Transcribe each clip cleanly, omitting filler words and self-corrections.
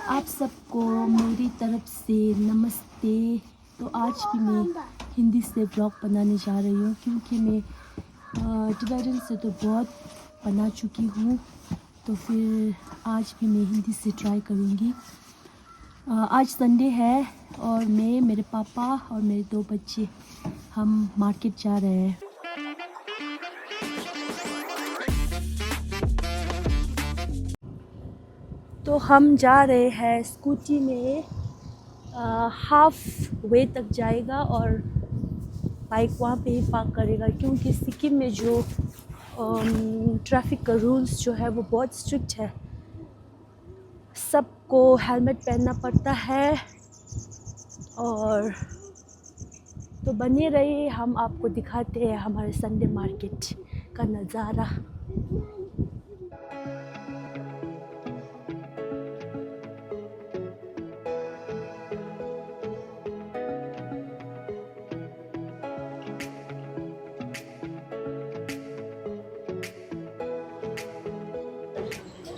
आप सबको मेरी तरफ से नमस्ते। तो आज भी मैं हिंदी से ब्लॉग बनाने जा रही हूँ क्योंकि मैं टिबेटन से तो बहुत बना चुकी हूँ, तो फिर आज भी मैं हिंदी से ट्राई करूँगी। आज संडे है और मैं, मेरे पापा और मेरे 2 बच्चे हम मार्केट जा रहे हैं। तो हम जा रहे हैं स्कूटी में, हाफ वे तक जाएगा और बाइक वहाँ पे ही पार्क करेगा क्योंकि सिक्किम में जो ट्रैफिक का रूल्स जो है वो बहुत स्ट्रिक्ट है। सबको हेलमेट पहनना पड़ता है। और तो बने रहिए, हम आपको दिखाते हैं हमारे संडे मार्केट का नज़ारा।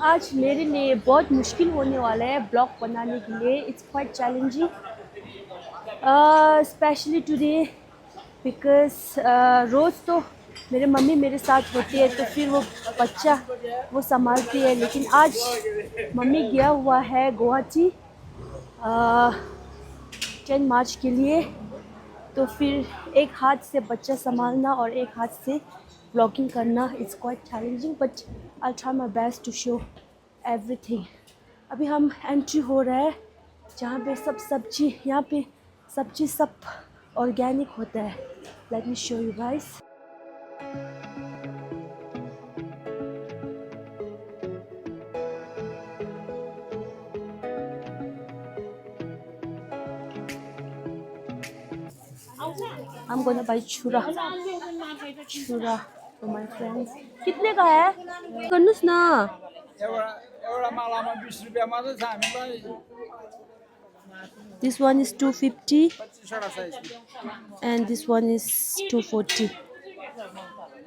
आज मेरे लिए बहुत मुश्किल होने वाला है ब्लॉग बनाने के लिए। It's quite challenging, specially today because रोज़ तो मेरे मम्मी मेरे साथ होती है तो फिर वो बच्चा वो संभालती है, लेकिन आज मम्मी गया हुआ है गुवाहाटी 10 मार्च के लिए। तो फिर एक हाथ से बच्चा संभालना और एक हाथ से ब्लॉगिंग करना, it's quite challenging, but I try my best to show everything. अभी हम एंट्री हो रहा है जहाँ पे सब सब्जी, यहाँ पे सब्जी सब ऑर्गेनिक होता है। Let me show you guys. I'm gonna buy chura for my friends. कितने का है? कनुस ना। This one is 250 and this one is 240.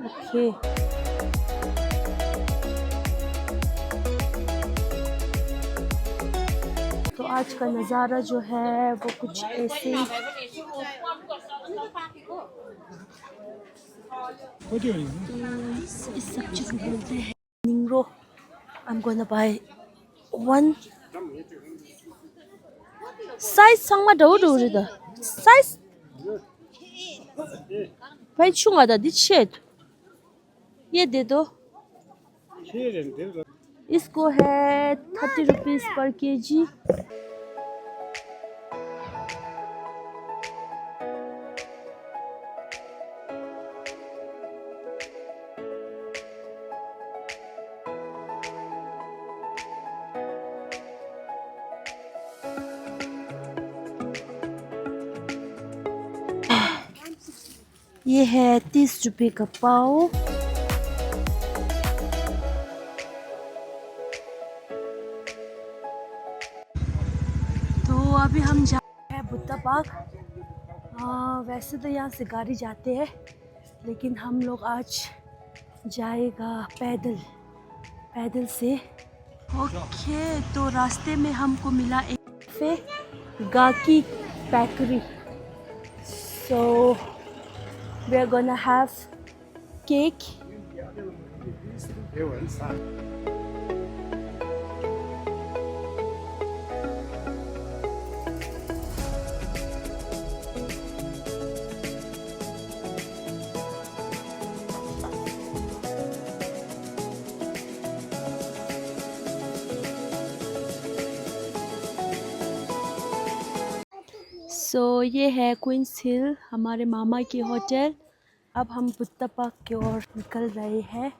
Okay. तो आज का नज़ारा जो है वो कुछ ऐसे ही। इस सब्जी को बोलते हैं निंग्रो। I'm gonna buy one. Size 상마 더우르다. Size भाई 충하다 니치. ये दे दो। इसको है 30 रुपीज़ पर केजी। ये है 30 रुपये का पाव। तो अभी हम जा रहे हैं बुद्धा पार्क। वैसे तो यहाँ से गाड़ी जाते हैं, लेकिन हम लोग आज जाएगा पैदल से। ओके, तो रास्ते में हमको मिला एक कैफे, गाकी bakery. So we are gonna have cake. So ये है क्वींस हिल, हमारे मामा की होटल। अब हम बुद्धा पार्क की ओर निकल रहे हैं।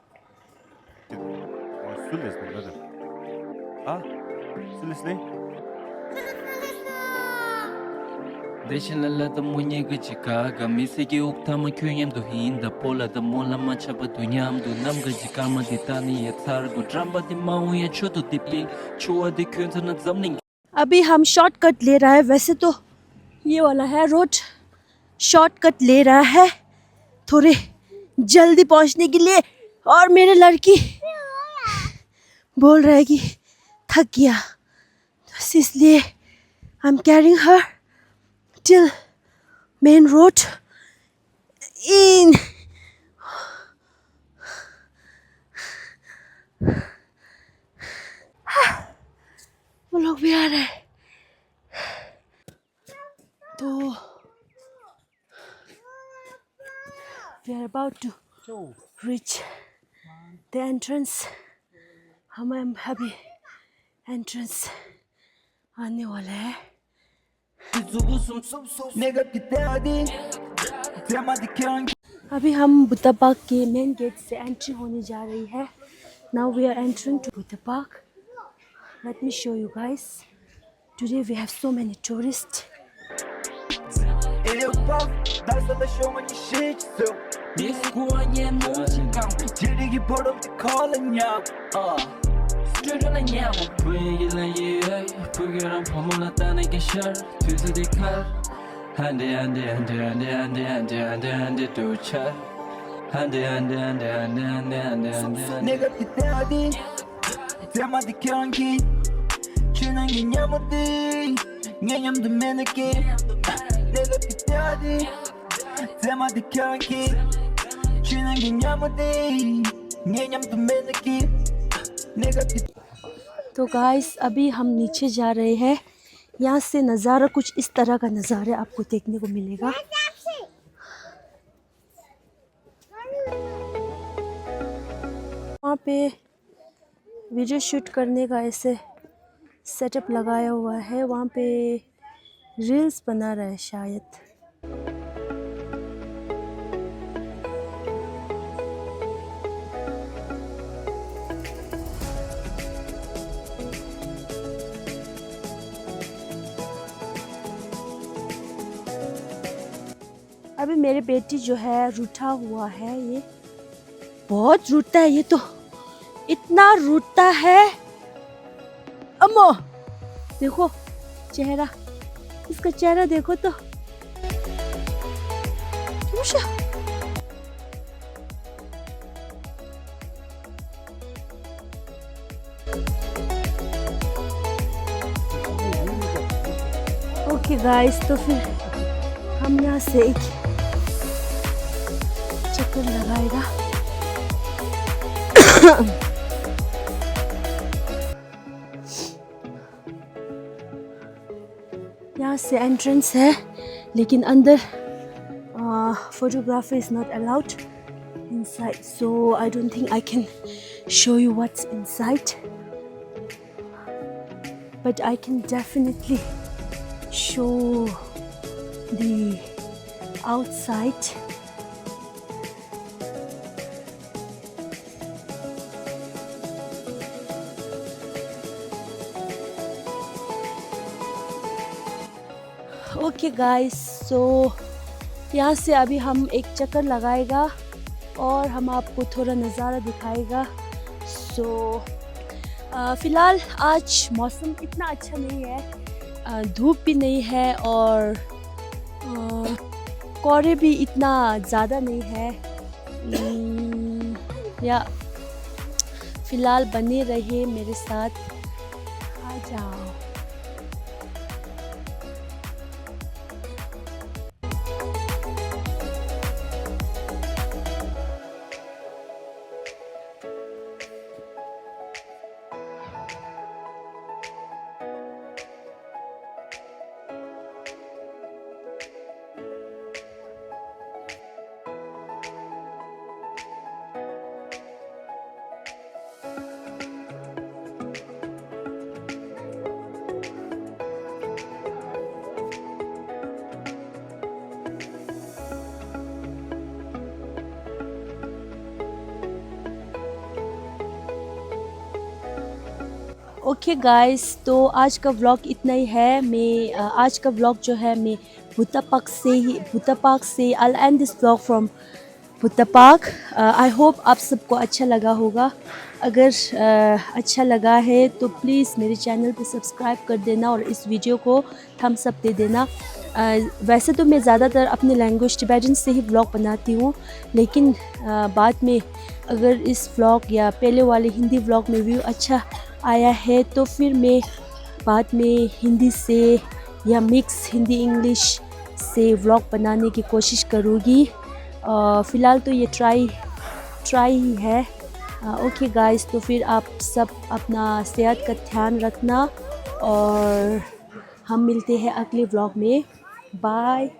Deshalala da munye gajika gamise ki uktama kyuyam do hinda pola da mola machaba dunyam do nam gajika ma ditani yathar go drama di mau ya choto tipi chua di kyunta na zamning। अभी हम shortcut ले रहा है, वैसे तो ये वाला है रोड, शॉर्टकट ले रहा है थोड़े जल्दी पहुंचने के लिए। और मेरे लड़की बोल रहा है कि थक गया, तो इसलिए I'm carrying her till main road in वो लोग भी आ रहे हैं तो we are about to reach the entrance. हम अभी entrance आने वाला है. अभी हम बुद्धा पार्क के मेन गेट से एंट्री होने जा रही है. Now we are entering to Buddha Park. Let me show you guys. Today we have so many tourists. तो गाइस अभी हम नीचे जा रहे हैं. यहाँ से नज़ारा कुछ इस तरह का नज़ारा आपको देखने को मिलेगा. वहाँ पे वीडियो शूट करने का ऐसे सेटअप लगाया हुआ है. वहाँ पे रील्स बना रहा है शायद. अभी मेरी बेटी जो है रूठा हुआ है. ये बहुत रूठता है. ये तो इतना रूठता है. अम्मो देखो चेहरा, इसका चेहरा देखो तो. ओके गाइस तो फिर हम यहाँ से एक चक्कर लगाएगा. यहाँ से एंट्रेंस है लेकिन अंदर photography is not allowed inside, so I don't think I can show you what's inside, but I can definitely show the outside. Okay guys, so यहाँ से अभी हम एक चक्कर लगाएगा और हम आपको थोड़ा नज़ारा दिखाएगा. सो फ़िलहाल आज मौसम इतना अच्छा नहीं है. धूप भी नहीं है और कोहरे भी इतना ज़्यादा नहीं है. या फ़िलहाल बने रहिए मेरे साथ. आ जाओ. ओके गाइस, तो आज का व्लॉग इतना ही है. मैं आज का व्लॉग जो है मैं बुद्धा पार्क से I'll end this vlog from Buddha park. I hope आप सबको अच्छा लगा होगा. अगर अच्छा लगा है तो प्लीज़ मेरे चैनल पे सब्सक्राइब कर देना और इस वीडियो को थम्स अप दे देना. वैसे तो मैं ज़्यादातर अपने लैंग्वेज टिबेटन से ही व्लॉग बनाती हूँ, लेकिन बाद में अगर इस व्लॉग या पहले वाले हिंदी व्लॉग में व्यू अच्छा आया है तो फिर मैं बाद में हिंदी से या मिक्स हिंदी इंग्लिश से व्लॉग बनाने की कोशिश करूँगी। फ़िलहाल तो ये ट्राई ही है। ओके गाइस, तो फिर आप सब अपना सेहत का ध्यान रखना और हम मिलते हैं अगले व्लॉग में। बाय।